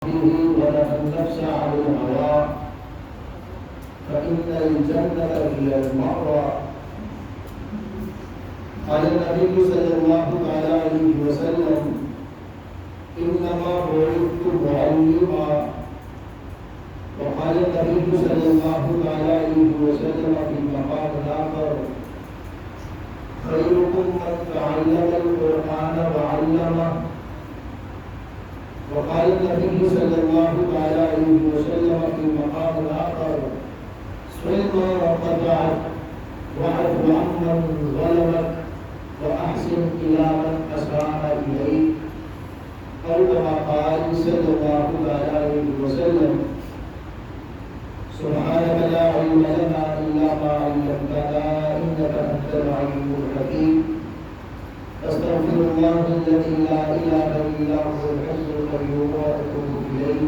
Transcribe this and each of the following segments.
ونهى النفس عن الهوى فإن الجنة هي المأوى. قال النبي صلى الله عليه وسلم: إنما بعثت معلما. وقال النبي صلى الله عليه وسلم في مقام آخر: خيركم من تعلم القرآن وعلمه. وقال النبي صلى الله عليه وسلم في مقام آخر: صل ما قطعك واعف عمن ظلمك وأحسن إلى من أساء إليك. أو كما قال صلى الله عليه وسلم: سبحانك لا علم لنا إلا ما علمتنا إنك أنت العليم الحكيم. أستغفر الله الذي لا إله إلا هو الحي القيوم وأتوب إليه.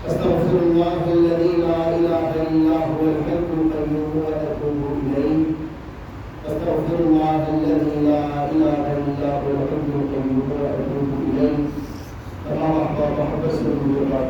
أستغفر الله الذي لا إله إلا هو الحي القيوم وأتوب إليه. أستغفر الله الذي لا إله إلا هو الحي القيوم وأتوب إليه. كما أحببت الله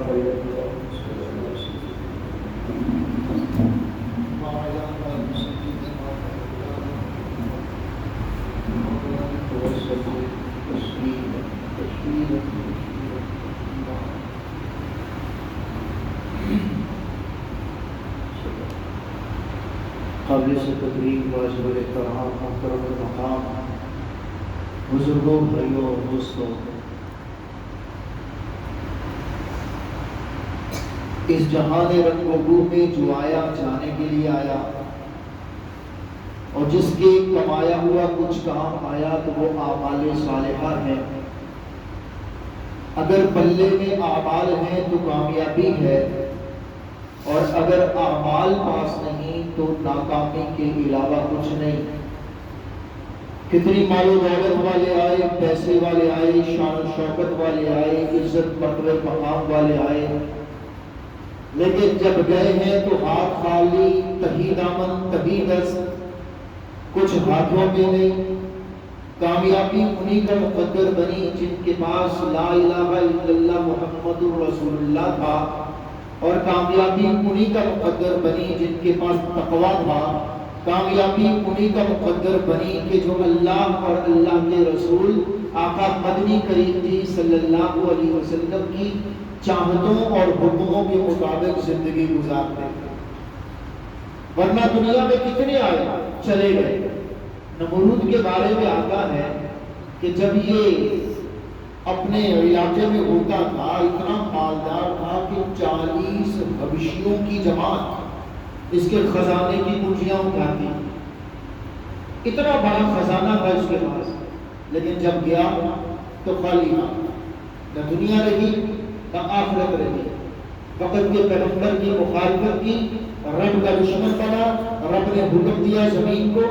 قابل سے تقریب واجب الاحترام محترم المقام بزرگوں بھائیوں اور دوستوں، اس جہان رنگ و بو میں جو آیا جانے کے لیے آیا، اور جس کے کمایا ہوا کچھ کام آیا تو وہ اعمال صالحہ ہیں۔ اگر پلے میں اعمال ہیں تو کامیابی ہے، اور اگر اعمال پاس نہیں تو ناکامی کے علاوہ کچھ نہیں۔ کتنی مال و دولت والے آئے، پیسے والے آئے، شان و شوکت والے آئے، عزت مرتبہ مقام والے آئے، لیکن جب گئے ہیں تو ہاتھ خالی، تہی دامن تہی دست، کچھ ہاتھوں میں نہیں۔ کامیابی انہی کا مقدر بنی جن کے پاس لا الہ الا اللہ محمد رسول اللہ تھا، اور کامیابی انہی کا مقدر بنی جن کے پاس تقویٰ تھا۔ کامیابی انہی کا مقدر بنی کہ جو اللہ اور اللہ کے رسول آقا مدنی کریم جی صلی اللہ علیہ وسلم کی چاہتوں اور حکموں کے مطابق زندگی گزارتے تھے۔ ورنہ دنیا میں کتنے آئے چلے گئے۔ نمرود کے بارے میں آتا ہے کہ جب یہ اپنے علاقے میں ہوتا تھا، اتنا مالدار تھا کہ 40 حبشیوں کی جماعت اس کے خزانے کی کنجیاں اٹھاتی۔ اتنا بڑا خزانہ تھا اس کے پاس، لیکن جب گیا تو خالی نہ دنیا رہی نہ آخرت رہی۔ وقت کے پیغمبر کی مخالفت کی، رب کا دشمن بنا، رب نے حکم دیا زمین کو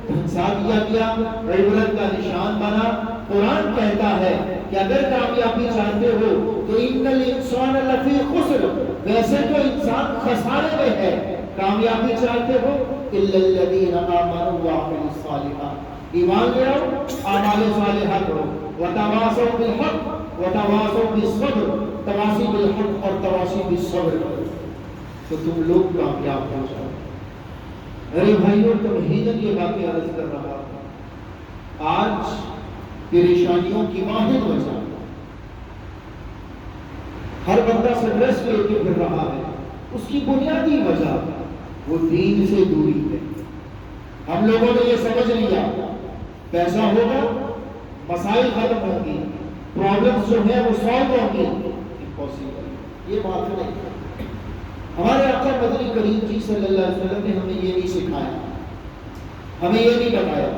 دھنسا دیا گیا، عبرت کا نشان بنا۔ قرآن کہتا ہے کہ اگر کامیابی چاہتے ہو تو ان الانسان لفی خسر، ویسے تو انسان خسارے میں ہے۔ کامیابی چاہتے ہو الا الذین آمنوا وعملوا الصالحات، ایمان لے آؤ، اعمال صالحہ کرو، وتواصوا بالحق وتواصوا بالصبر، تواصی بالحق اور تواصی بالصبر کرو تو تم لوگ کامیاب ہو جاؤ۔ ارے بھائیوں، توحید یہ باتیں عرض کر رہا ہوں۔ آج پریشانیوں کی واحد وجہ ہر بندہ سٹریس لے کے پھر رہا ہے، اس کی بنیادی وجہ وہ دین سے دوری ہے۔ ہم لوگوں نے یہ سمجھ لیا پیسہ ہوگا مسائل ختم ہوں گی، پرابلمز جو ہیں وہ سالو ہوں گی۔ امپاسبل، یہ بات نہیں۔ ہمارے آقا مدنی کریم جی صلی اللہ علیہ وسلم نے ہمیں یہ نہیں سکھایا، ہمیں یہ نہیں بتایا۔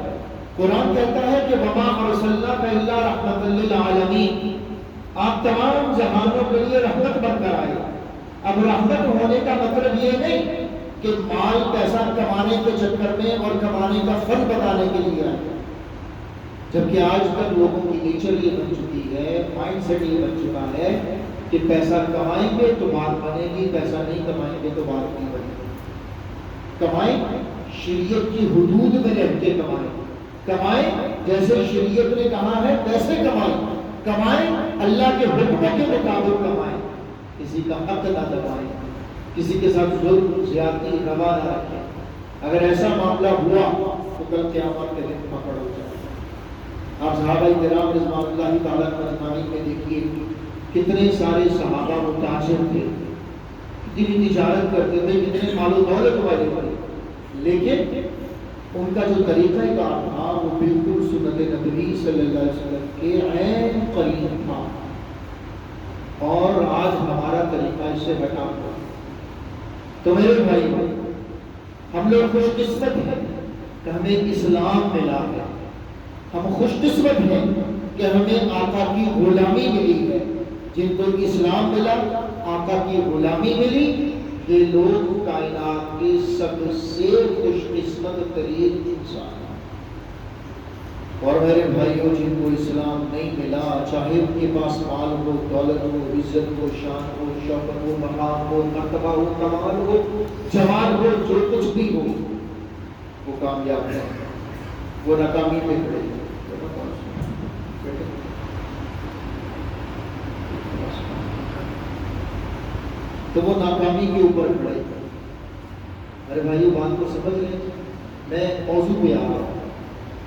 قرآن کہتا ہے کہ وما ارسلناک الا رحمۃ للعالمین، آپ تمام جہانوں کے لیے رحمت بن کر آئے۔ اب رحمت ہونے کا مطلب یہ نہیں کہ مال پیسہ کمانے کے چکر میں اور کمانے کا فن بتانے کے لیے آئے، جبکہ آج کل لوگوں کی نیچر یہ بن چکی ہے، مائنڈ سیٹ یہ بن چکا ہے کہ پیسہ کمائیں گے تو بات بنے گی، پیسہ نہیں کمائیں گے تو بات نہیں بنے گی۔ کمائیں شریعت کی حدود میں رہ کے کمائیں، کمائیں جیسے شریعت نے کہا ہے ویسے کمائیں، کمائیں اللہ کے حکم کے مطابق کمائیں، کسی کا حق نہ دبائیں، کسی کے ساتھ ظلم زیادتی روا نہ رکھیں۔ اگر ایسا معاملہ ہوا تو کل قیامت کے دن پکڑ ہو جائے۔ آپ صحابہ کرام رضوان اللہ تعالیٰ عنہم میں دیکھیے کتنے سارے صحابہ متاجر تھے، کتنی تجارت کرتے تھے، کتنے مال و دولت والے تھے، لیکن ان کا جو طریقہ کار تھا وہ بالکل سنت نبوی صلی اللہ علیہ وسلم کے عین قریب تھا، اور آج ہمارا طریقہ اس سے ہٹا ہوا۔ تو میرے بھائی، ہم لوگ خوش قسمت ہیں کہ ہمیں اسلام ملا ہے، ہم خوش قسمت ہیں کہ ہمیں آقا کی غلامی ملی ہے۔ جن کو اسلام ملا، آقا کی غلامی ملی، یہ لوگ کائنات کے سب سے خوش قسمت ترین انسان ہیں۔ اور میرے بھائیوں، جن کو اسلام نہیں ملا، چاہے ان کے پاس مال ہو، دولت ہو، عزت ہو، شان ہو، شوکت ہو، مقام ہو، مرتبہ ہو، کمال ہو، جمال ہو، جو کچھ بھی ہو، وہ کامیاب ہے، وہ ناکامی پہ کھڑے ہیں۔ تو وہ ناکامی کے اوپر کھڑے۔ ارے بھائی بات کو سمجھ لیں، میں موضوع پہ آ رہا ہوں۔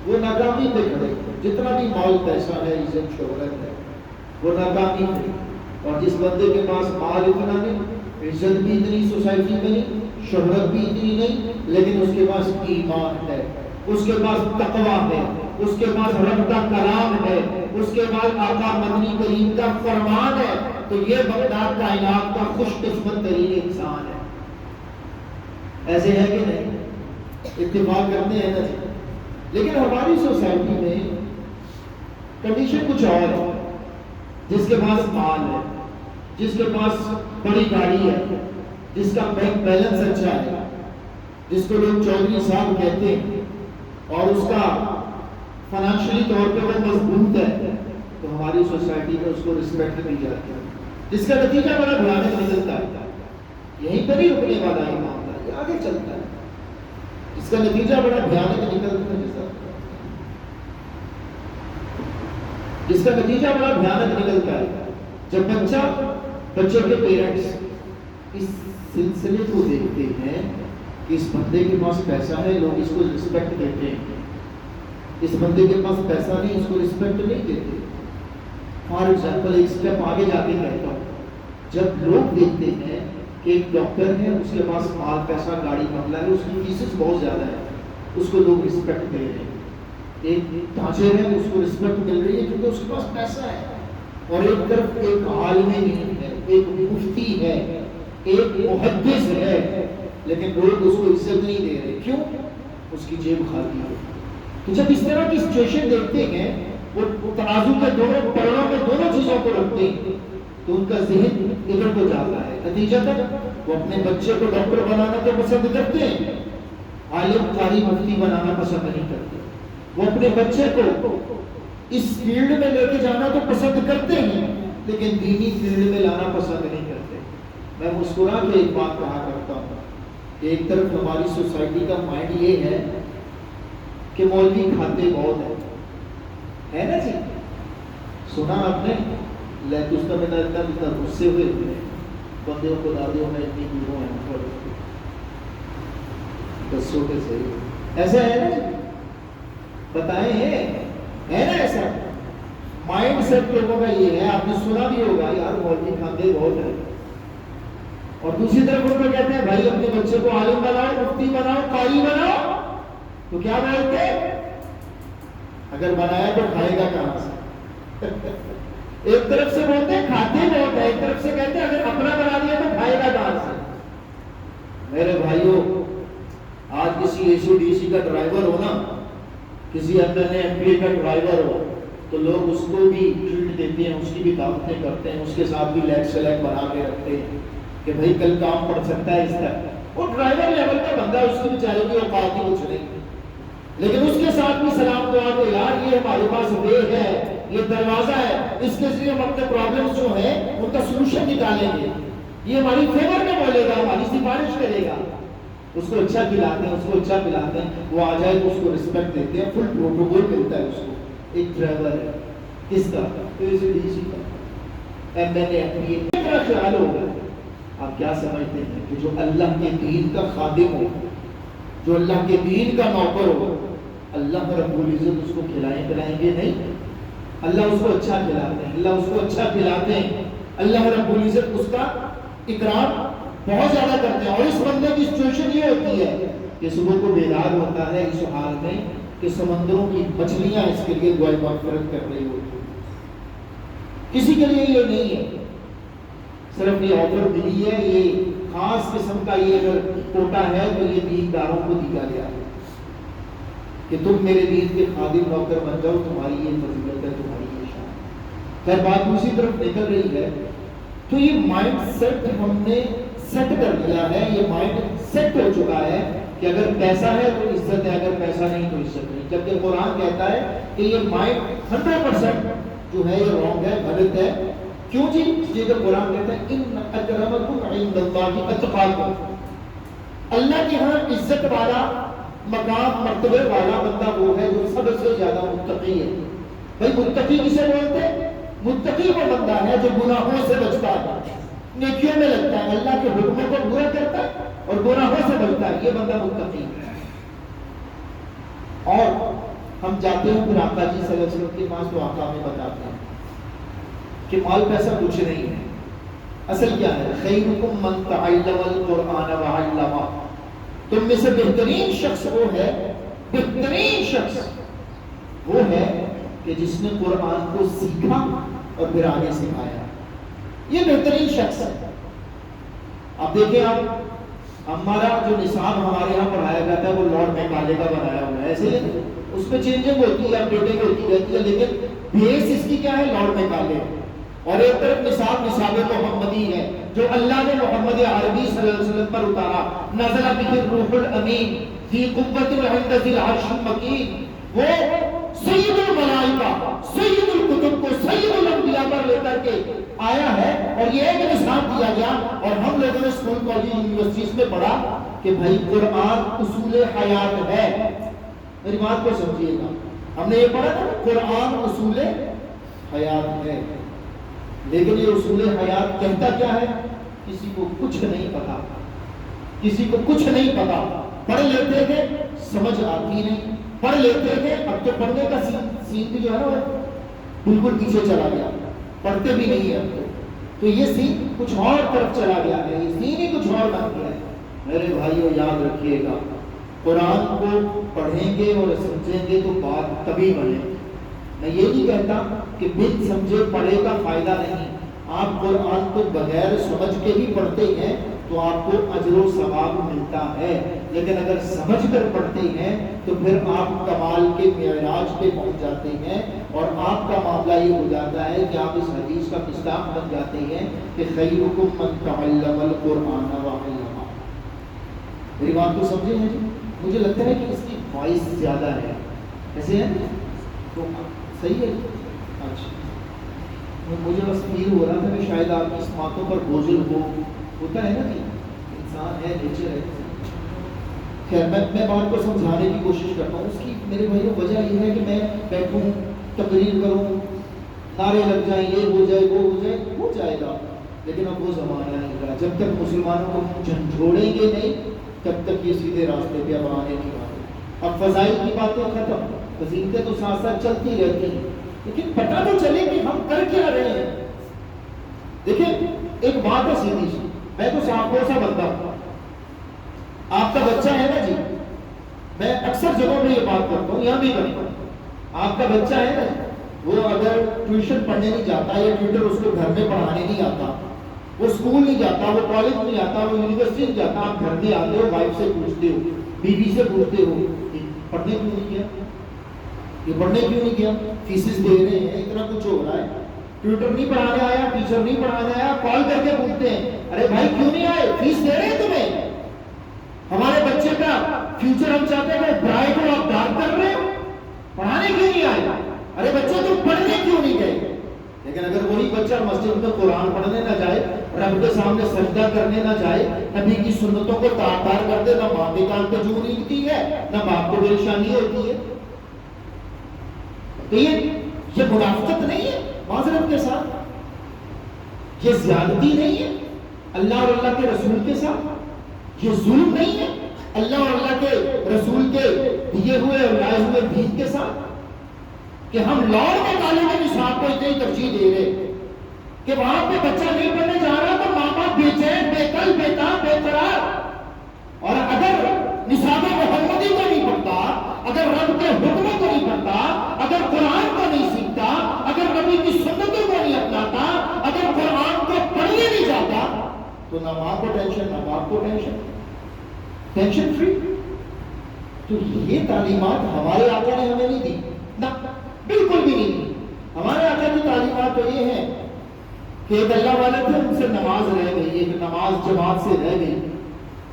وہ ناکامی پہ کھڑے، جتنا بھی مال پیسہ ہے، عزت شہرت ہے، وہ ناکامی پہ۔ اور جس بندے کے پاس مال اتنا نہیں، عزت بھی اتنی سوسائٹی میں نہیں، شہرت بھی اتنی نہیں، لیکن اس کے پاس ایمان ہے، اس کے پاس تقویٰ ہے، اس کے پاس رب کا کلام ہے، اس کے پاس آقا مدنی کریم کا فرمان ہے، تو یہ بندہ کائنات کا خوش قسمت ترین انسان ہے۔ ایسے ہے کہ نہیں؟ اتفاق کرتے ہیں نا۔ لیکن ہماری سوسائٹی میں کنڈیشن کچھ اور ہے۔ جس کے پاس مال ہے، جس کے پاس بڑی گاڑی ہے، جس کا بینک بیلنس اچھا ہے، جس کو لوگ چودھری صاحب کہتے ہیں، اور اس کا فائنینشلی طور پہ وہ مضبوط ہے، تو ہماری سوسائٹی میں اس کو رسپیکٹ دی جاتی ہے، جس کا نتیجہ بڑا بھیانک نکلتا ہے۔ یہیں پر ہی رکنے والا ہے معاملہ، یہ آگے چلتا ہے، اس کا نتیجہ بڑا بھیانک نکلتا ہے، جس کا نتیجہ بڑا بھیانک نکلتا ہے۔ جب بچے کے پیرنٹس اس سلسلے کو دیکھتے ہیں کہ اس بندے کے پاس پیسہ ہے، لوگ اس کو رسپیکٹ دیتے ہیں، اس بندے کے پاس پیسہ نہیں، اس کو رسپیکٹ نہیں دیتے۔ فار ایگزامپل ایک سٹیپ آگے جا کے کہتا ہوں، جب لوگ دیکھتے ہیں کہ ایک ڈاکٹر ہے، اس کے پاس مال پیسہ گاڑی بنگلہ ہے، اس کی فیسز بہت زیادہ ہے، اس کو لوگ رسپیکٹ دے رہے ہیں۔ ایک تاجر ہے، اس کو رسپیکٹ مل رہی ہے کیونکہ اس کے پاس پیسہ ہے۔ اور ایک طرف ایک عالم دین ہے، ایک مفتی ہے، ایک محدث ہے، لیکن لوگ اس کو عزت نہیں دے رہے، کیوں؟ اس کی جیب خالی ہے۔ تو جب اس طرح کی سچویشن دیکھتے ہیں، وہ ترازو کے دونوں پڑوں میں دونوں چیزوں کو رکھتے ہیں، تو ان کا ذہن ادھر کو جاتا ہے۔ نتیجتاً وہ اپنے بچے کو ڈاکٹر بنانا تو پسند کرتے ہیں، عالم قاری مفتی بنانا پسند نہیں کرتے۔ وہ اپنے بچے کو اس فیلڈ میں لے کے جانا تو پسند کرتے ہیں، لیکن دینی فیلڈ میں لانا پسند نہیں کرتے۔ میں مسکرا کے ایک بات کہا کرتا ہوں کہ ایک طرف ہماری سوسائٹی کا مائنڈ یہ ہے کہ مولوی کھاتے بہت ہے نا جی؟ سنا آپ نے لیتوستا میں اتنا غصے ہوئے بندیوں کو دادیوں میں اتنی دوروں ہیں، دسوں کے صحیح ایسا ہے نا جی؟ بتائیں ہے نا ایسا؟ مائنڈ سیٹ لوگوں کا یہ ہے، آپ نے سنا بھی ہوگا یار مولوی کھاتے بہت ہے، اور دوسری طرف ان کو کہتے ہیں بھائی اپنے بچے کو عالم بناؤ، مفتی بناؤ، قاری بناؤ، تو کیا بولتے ہیں؟ اگر بنایا تو کھائے گا کہاں سے؟ ایک طرف سے بولتے ہیں کھاتے بہت ہے، ایک طرف سے کہتے ہیں اگر اپنا بنا دیا تو کھائے گا کہاں سے؟ میرے بھائیوں، آج کسی اے سی ڈی سی کا ڈرائیور ہو نا، کسی M L A M P A کا ڈرائیور ہو، تو لوگ اس کو بھی ٹریٹ دیتے ہیں، اس کی بھی دعوتیں کرتے ہیں، اس کے ساتھ بھی لیگ سلیگ بنا کے رکھتے ہیں کہ بھائی کل کام پڑ سکتا ہے اس طرح۔ وہ ڈرائیور لیول کا بندہ، اس کی بیچارے کی اوقات ہی کچھ نہیں، لیکن اس کے ساتھ بھی سلام دعا دو، یار یہ ہمارے پاس وے ہے، یہ دروازہ ہے، اس کے ذریعے ہم اپنے پرابلمس جو ہیں ان کا سلوشن نکالیں گے، یہ ہماری فیور میں بولے گا، ہماری سفارش کرے گا۔ اس کو اچھا کھلاتے ہیں، اس کو اچھا پلاتے ہیں، وہ آ جائے تو اس کو رسپیکٹ دیتے ہیں، فل پروٹوکول ملتا ہے اس کو۔ ایک ڈرائیور ہے، کس کا؟ اے سی ڈی سی کا، میں نے اپنی کیا خیال ہوگا؟ آپ کیا سمجھتے ہیں کہ جو اللہ کے دین کا خادم ہو، جو اللہ کے دین کا نوکر ہو، اللہ رب العزت اس کو کھلائیں پلائیں گے نہیں؟ اللہ اس کو اچھا کھلاتے ہیں، اللہ اس کو اچھا کھلاتے ہیں، اللہ رب العزت اس کا اکرام بہت زیادہ کرتے ہیں. اور اس بندے کی سچویشن یہ ہوتی ہے کہ صبح کو بیدار ہوتا ہے اس حال میں کہ سمندروں کی مچھلیاں اس کے لیے دعائیں مغفرت کر رہی ہوتی ہیں. کسی کے لیے یہ نہیں ہے، صرف یہ آفر ملی ہے، یہ خاص قسم کا یہ اگر کوٹا ہے تو یہ دینداروں کو دیا گیا ہے کہ تم میرے دین کے خادم نوکر بن جاؤ، تمہاری یہ فضیلت ہے، تمہاری یہ شان. خیر بات دوسری طرف نکل رہی ہے. تو یہ مائنڈ سیٹ ہم نے سیٹ کر لیا ہے، یہ مائنڈ سیٹ ہو چکا ہے کہ اگر پیسہ ہے تو عزت ہے، اگر پیسہ نہیں تو عزت نہیں. جبکہ قرآن کہتا ہے کہ یہ مائنڈ 100% جو ہے یہ رانگ ہے، غلط ہے. کیوں جی؟ جب قرآن کہتا ہے ان اکرمکم عند اللہ اتقاکم، اللہ کے ہاں عزت والا، مقام مرتبے والا بندہ وہ ہے جو سب سے زیادہ متقی ہے. بھائی متقی کسے بولتے ہیں؟ متقی وہ بندہ ہے جو گناہوں سے بچتا ہے، نیکیوں میں لگتا ہے، اللہ کے حکموں کو پورا کرتا ہے اور گناہوں سے بچتا ہے، یہ بندہ متقی ہے. اور ہم جاتے ہیں پھر آقا جی صلی اللہ علیہ وسلم کے پاس تو آقا ہمیں بتاتے ہیں کہ مال پیسہ کچھ نہیں ہے. اصل کیا ہے؟ خیرکم من تعلم القرآن وعلمہ. تم میں سے بہترین شخص وہ ہے، بہترین شخص وہ ہے کہ جس نے قرآن کو سیکھا اور پھر آگے سکھایا. یہ بہترین شخص ہے. آپ دیکھیں، آپ ہمارا جو نصاب ہمارے یہاں پڑھایا جاتا ہے وہ لارڈ میکالے کا بنایا ہوا ہے. ایسے اس میں چینجنگ ہوتی ہے، اپڈیٹنگ ہوتی رہتی ہے، لیکن بیس اس کی کیا ہے؟ لارڈ میکالے. اور ایک طرف نصاب محمدی ہے جو اللہ نے محمد عربی صلی اللہ علیہ وسلم پر اتارا. نزل بہ الروح الامین فی قوۃ عند ذی العرش المکین. وہ سید الملائکہ، سید الکتب کو سید الانبیاء پر لے کر کے آیا ہے. اور یہ ایک نصاب دیا گیا اور ہم لوگوں نے اسکول کالج یونیورسٹیز میں پڑھا کہ بھائی قرآن اصول حیات ہے. میری بات کو سمجھیے گا، ہم نے یہ پڑھا نا قرآن اصول حیات ہے. لیکن یہ اصول حیات کہتا کیا ہے؟ کسی کو کچھ نہیں پتا، کسی کو کچھ نہیں پتا. پڑھ لیتے تھے سمجھ آتی نہیں، پڑھ لیتے تھے. اب تو پڑھنے کا سین بھی جو ہے نا بالکل پیچھے چلا گیا، پڑھتے بھی نہیں ہے اب تو یہ سین کچھ اور طرف چلا گیا ہے، یہ سین ہی کچھ اور بن گیا ہے. میرے بھائیو یاد رکھیے گا، قرآن کو پڑھیں گے اور سمجھیں گے تو بات تبھی بنے. میں یہ نہیں کہتا کہ بن سمجھے پڑھے کا فائدہ نہیں. آپ قرآن کو بغیر سمجھ کے بھی پڑھتے ہیں تو آپ کو اجر و ثواب ملتا ہے. لیکن اگر سمجھ کر پڑھتے ہیں تو پھر آپ کمال کے معراج پہ پہنچ جاتے ہیں اور آپ کا معاملہ یہ ہو جاتا ہے کہ آپ اس حدیث کا مصداق بن جاتے ہیں کہ خیرکم من تعلم القرآن وعلمہ. میری بات کو سمجھے ہیں جی؟ مجھے لگتا ہے کہ اس کی وائس زیادہ ہے، ایسے ہے تو صحیح ہے. اچھا، مجھے بس فیل ہو رہا تھا کہ شاید آپ کی باتوں پر بوجھل ہوتا ہے نا کہ انسان ہے، نیچر ہے. خیر میں بات کو سمجھانے کی کوشش کرتا ہوں. اس کی میرے بھائیوں وجہ یہ ہے کہ میں بیٹھوں، تقریر کروں، نعرے لگ جائیں، یہ ہو جائے وہ ہو جائے، ہو جائے گا. لیکن اب وہ زمانہ نہیں رہا. جب تک مسلمانوں کو جھنجھوڑیں گے نہیں تب تک یہ سیدھے راستے پہ اب آنے نہیں والے. اب فضائل کی باتیں ختم، فضیلتیں تو ساتھ ساتھ چلتی رہتی ہیں، لیکن پتہ تو چلے کہ ہم کر کیا رہے ہیں. دیکھیں ایک بات ہے سیدھی سی، میں تو صاحب سا بندہ ہوں. آپ کا بچہ ہے نا جی، میں اکثر جگہوں میں یہ بات کرتا ہوں، یہاں بھی کرتا ہوں. آپ کا بچہ ہے نا، وہ اگر ٹیوشن پڑھنے نہیں جاتا یا ٹیوٹر اس کو گھر میں پڑھانے نہیں آتا، وہ اسکول نہیں جاتا، وہ کالج نہیں آتا، وہ یونیورسٹی نہیں جاتا، آپ گھر میں آتے ہو، وائف سے پوچھتے ہو، بیوی سے پوچھتے ہو پڑھنے کیوں نہیں کیا، یہ پڑھنے کیوں نہیں کیا؟ فیسز دے رہے ہیں، اتنا کچھ ہو رہا ہے، ٹیوٹر نہیں پڑھانے آیا، ٹیچر نہیں پڑھانے آیا، کال کر کے پوچھتے ہیں ارے بھائی کیوں نہیں آئے، فیس دے رہے ہیں تمہیں، ہمارے بچے کا فیوچر ہم چاہتے ہیں کہ برائٹ ہو، آپ ڈارک کر رہے ہو، پڑھانے کیوں نہیں آئے، ارے بچے تم پڑھنے کیوں نہیں گئے. لیکن اگر وہی بچہ مسجد میں قرآن پڑھنے نہ جائے، رب کے سامنے سجدہ کرنے نہ جائے، نبی کی سنتوں کو تار تار کر دے، نہ ماں کے کان پہ جو نیندتی ہے، نہ باپ کو پریشانی ہوتی ہے، تو یہ منافقت نہیں ہے معذرت کے ساتھ. یہ زیادتی نہیں ہے اللہ اور اللہ کے رسول کے ساتھ؟ یہ ظلم نہیں ہے اللہ اور اللہ کے رسول کے دیے ہوئے اور لائے ہوئے دین کے ساتھ؟ کہ ہم لاہور کے تعلیم نصاب کو اتنی ترجیح دے رہے کہ وہاں پہ بچہ نہیں پڑھنے جا رہا تو ماں باپ بے چین، بے کل، بے تاب، بے قرار، اور اگر نصاب محمدی کو نہیں پڑھتا، اگر رب کے حکموں کو نہیں پڑھتا، اگر قرآن کو نہیں سیکھتا، اگر نبی کی سنتوں کو نہیں اپناتا، اگر قرآن کو پڑھنے نہیں جاتا، تو نہ ماں کو ٹینشن نہ باپ کو ٹینشن فری۔ تو یہ تعلیمات ہمارے آقا نے ہمیں نہیں دی، نہ بالکل بھی نہیں دی۔ ہمارے آقا کی تعلیمات تو یہ ہیں کہ ایک اللہ والے تھے، ان سے نماز رہ گئی، ایک نماز جماعت سے رہ گئی،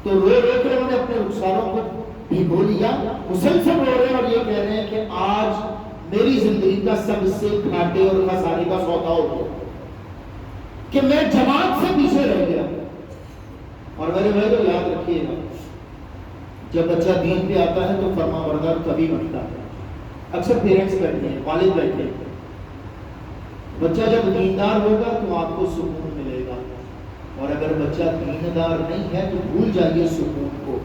تو رو کے انہوں نے اپنے رخساروں کو بھگو لیا، مسلسل رو رہے ہیں اور یہ کہہ رہے ہیں کہ آج میری زندگی کا سب سے گھاٹے اور خسارے کا سودا ہو گیا کہ میں جماعت سے پیچھے رہ گیا۔ اور میرے بھائی کو یاد رکھیے گا، جب بچہ دین پہ آتا ہے تو فرما بردار تبھی بنتا ہے۔ اکثر پیرنٹس بیٹھتے ہیں، والد بیٹھتے ہیں، بچہ جب دیندار ہوگا تو آپ کو سکون ملے گا، اور اگر بچہ دیندار نہیں ہے تو بھول جائیے سکون کو۔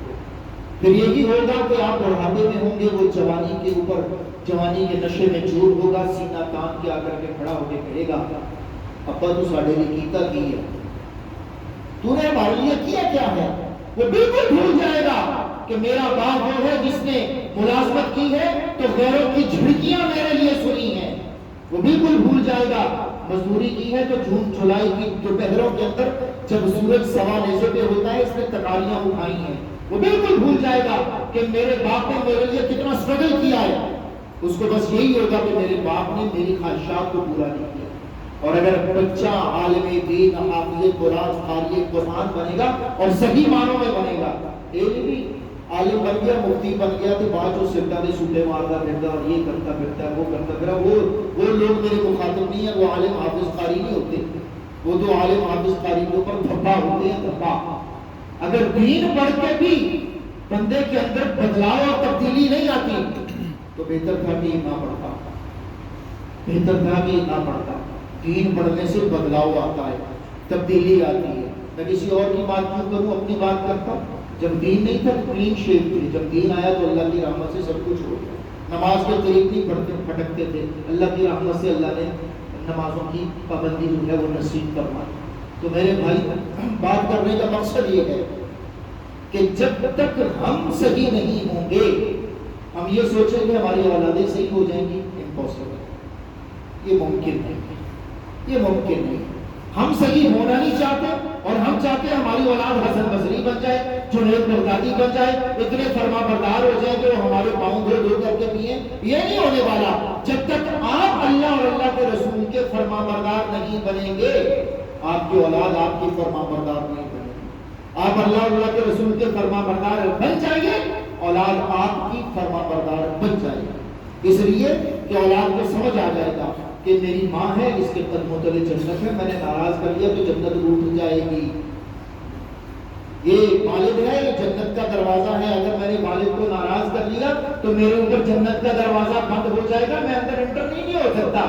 پھر یہی ہوگا کہ آپ بڑھاپے میں ہوں گے، وہ جوانی کے اوپر، جوانی کے نشے میں چور ہوگا، سینہ تان کے آ کر کے کھڑا ہو کے کہے گا ابا تو ساڑھے لیے کیتا کی ہے، تو نے ہمارے لیے کیا کیا ہے؟ وہ بالکل بھول جائے گا کہ میرا باپ وہ ہے جس نے ملازمت کی ہے تو غیروں کی جھڑکیاں میرے لیے سنی ہیں، وہ بالکل بھول جائے گا مزدوری کی ہے تو جون جولائی کی دوپہروں کے اندر جب سورج سوا نیزے پہ ہوتا ہے اس نے تکاریاں اٹھائی ہیں، وہ بالکل بھول جائے گا کہ میرے باپ نے میرے لیے کتنا سٹرگل کیا ہے۔ اس کو بس یہی ہوگا کہ میرے باپ نے میری خواہشات کو پورا نہیں کیا۔ اور اگر بچہ عالم دین، حافظ قرآن، قاری قرآن بنے گا اور صحیح معنوں میں بنے گا، ایک بھی عالم بن گیا، مفتی بن گیا تو بعد جو سرکہ دے سوٹے مارتا پھرتا اور یہ کرتا پھرتا ہے وہ کرتا پھرتا، وہ لوگ میرے مخاطب نہیں ہیں، وہ عالم حافظ قاری نہیں ہوتے، وہ تو عالم حافظ قاری کے اوپر دھبا ہوتے ہیں، دھبا۔ اگر دین پڑھ کے بھی بندے کے اندر بدلاؤ اور تبدیلی نہیں آتی تو بہتر تھا کہ نہ پڑھتا، بہتر تھا کہ نہ پڑھتا۔ دین پڑھنے سے بدلاؤ آتا ہے، تبدیلی آتی ہے۔ میں کسی اور کی بات کیوں کروں، اپنی بات کرتا ہوں۔ جب دین نہیں تھا کلین شیپ تھی، جب دین آیا تو اللہ کی رحمت سے سب کچھ ہو گیا۔ نماز کے طریق نہیں پڑھتے پھٹکتے تھے، اللہ کی رحمت سے اللہ نے نمازوں کی پابندی جو ہے وہ نصیب فرمائی۔ تو میرے بھائی بات کرنے کا مقصد یہ ہے کہ جب تک ہم صحیح نہیں ہوں گے، ہم یہ سوچیں کہ ہماری اولادیں صحیح ہو جائیں گی، امپاسبل، یہ ممکن نہیں، یہ ممکن نہیں۔ ہم صحیح ہونا نہیں چاہتے اور ہم چاہتے ہیں ہماری اولاد حسن بصری بن جائے، جنید بغدادی بن جائے، اتنے فرما بردار ہو جائے کہ وہ ہمارے پاؤں دھو دھو کر کے پیئیں۔ یہ نہیں ہونے والا جب تک آپ اللہ اور اللہ کے رسول کے فرما بردار نہیں بنیں گے، آپ کی اولاد آپ کی فرما بردار نہیں بنے گی۔ آپ اللہ اور اللہ کے رسول کے فرما بردار بن جائیے، اولاد آپ کی فرما بردار بن جائے گی۔ اس لیے کہ اولاد کو سمجھ آ جائے گا کہ میری ماں ہے، اس کے قدموں تلے جنت ہے، میں نے ناراض کر لیا تو جنت روٹ جائے گی۔ یہ والد ہے، یہ جنت کا دروازہ ہے، اگر میں نے والد کو ناراض کر لیا تو میرے اوپر جنت کا دروازہ بند ہو جائے گا، میں اندر انٹر نہیں ہو سکتا۔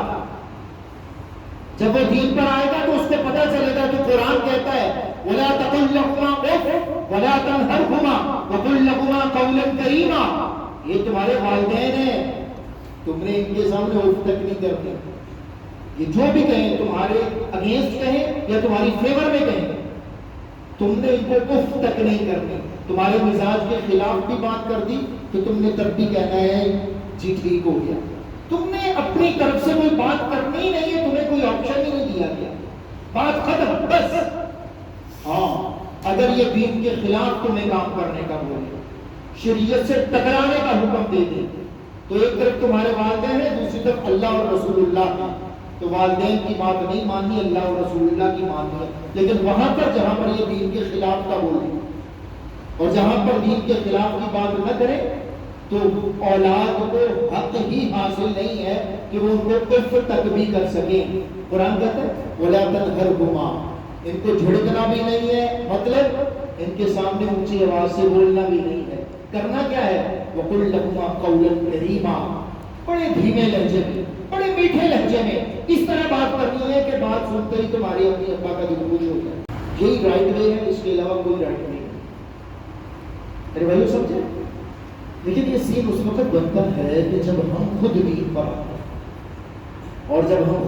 جب وہ دین پر آئے گا تو اس کو پتہ چلے گا کہ قرآن کہتا ہے وَلَا تَقُلْ لَهُمَا أُفٍّ وَلَا تَنْهَرْهُمَا وَقُلْ لَهُمَا قَوْلًا كَرِيمًا۔ یہ تمہارے والدین ہیں، تم نے ان کے سامنے اف تک نہیں کرنی، یہ جو بھی کہیں تمہارے اگینسٹ کہیں یا تمہاری فیور میں کہیں، تم نے ان کو اف تک نہیں کرنی۔ تمہارے مزاج کے خلاف بھی بات کر دی تو تم نے تب بھی کہنا ہے جی ٹھیک ہو گیا۔ تم نے اپنی طرف سے کوئی بات کرنی نہیں ہے، تمہیں کوئی آپشن ہی نہیں دیا گیا، بات ختم بس۔ ہاں اگر یہ دین کے خلاف تمہیں کام کرنے کا بولے، شریعت سے ٹکرانے کا حکم دے دے، تو ایک طرف تمہارے والدین ہیں، دوسری طرف اللہ اور رسول اللہ ہیں، تو والدین کی بات نہیں ماننی، اللہ اور رسول اللہ کی ماننی ہے۔ لیکن وہاں پر جہاں پر یہ دین کے خلاف کا بولے اور جہاں پر دین کے خلاف کی بات نہ کرے تو اولاد کو حق ہی حاصل نہیں ہے کہ وہ ان کو کفر تک بھی کر سکیں۔ قرآن کہتا ہے وَلَا تَنْهَرْهُمَا، ان کو جھڑکنا بھی نہیں ہے، مطلب ان کے سامنے اونچی آواز سے بولنا بھی نہیں ہے۔ کرنا کیا ہے؟ وَقُلْ لَهُمَا قَوْلًا كَرِيمًا، بڑے دھیمے لہجے میں، بڑے میٹھے لہجے میں اس طرح بات کرنی ہے کہ بات سنتے ہی تمہاری اپنی ابا کا دل خوش ہو جائے. یہی رائٹ وے ہے، اس کے علاوہ کوئی رائٹ نہیں ہے. میرے بھائیو سمجھے؟ لیکن یہ سین اس وقت بنتا ہے کہ جب ہم خود دین پر آتے ہیں، اور جب ہم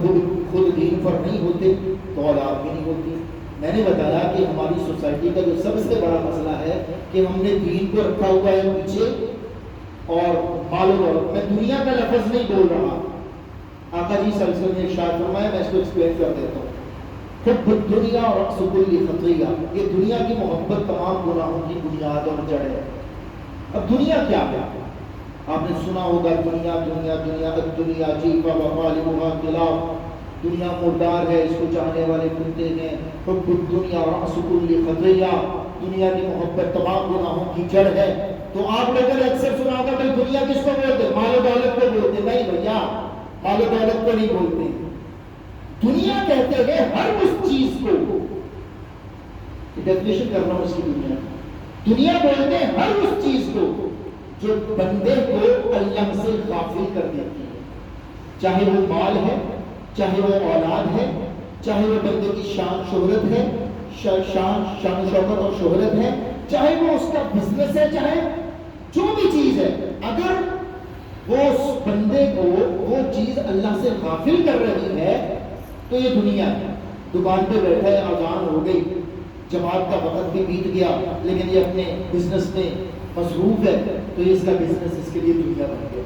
خود دین پر نہیں ہوتے تو اولاد بھی نہیں ہوتی. میں نے بتایا کہ ہماری سوسائٹی کا جو سب سے بڑا مسئلہ ہے کہ ہم نے دین کو رکھا ہوا ہے پیچھے، اور مال و دولت. میں دنیا کا لفظ نہیں بول رہا. آقا جی صلی اللہ علیہ وسلم نے ارشاد فرمایا، میں اس کو ایکسپلین کر دیتا ہوں. حب الدنیا اور رأس کل خطیئہ، یہ دنیا کی محبت تمام گناہوں کی بنیاد اور جڑ ہے. اب دنیا کیا ہے؟ آپ نے سنا ہوگا دنیا دنیا دنیا الدنیا جیفا وغالبھا کلاب. دنیا مردار ہے، اس کو چاہنے والے کتے ہیں. حب الدنیا اور رأس کل خطیئہ، دنیا کی محبت تمام گناہوں کی جڑ ہے. تو آپ لوگوں نے اکثر سنا ہوگا کہ دنیا کس کو بولتے؟ مال و دولت کو بولتے. نہیں بھیا، مال و دولت کو نہیں بولتے. دنیا کہتے ہیں ہر اس چیز کو، ڈیفینیشن کرنا اس کی دنیا. دنیا بولتے ہیں ہر اس چیز کو جو بندے کو اللہ سے غافل کر دیتی ہے. چاہے وہ مال ہے، چاہے وہ اولاد ہے، چاہے وہ بندے کی شان شہرت ہے، شان شوکت اور شہرت ہے، چاہے وہ اس کا بزنس ہے، چاہے جو بھی چیز ہے، اگر وہ اس بندے کو وہ چیز اللہ سے غافل کر رہی ہے تو یہ دنیا ہے. دکان پہ بیٹھا ہے، اذان ہو گئی، جماعت کا وقت بھی بیت گیا، لیکن یہ اپنے بزنس میں مصروف ہے تو یہ اس کا بزنس اس کے لیے دنیا بن گیا.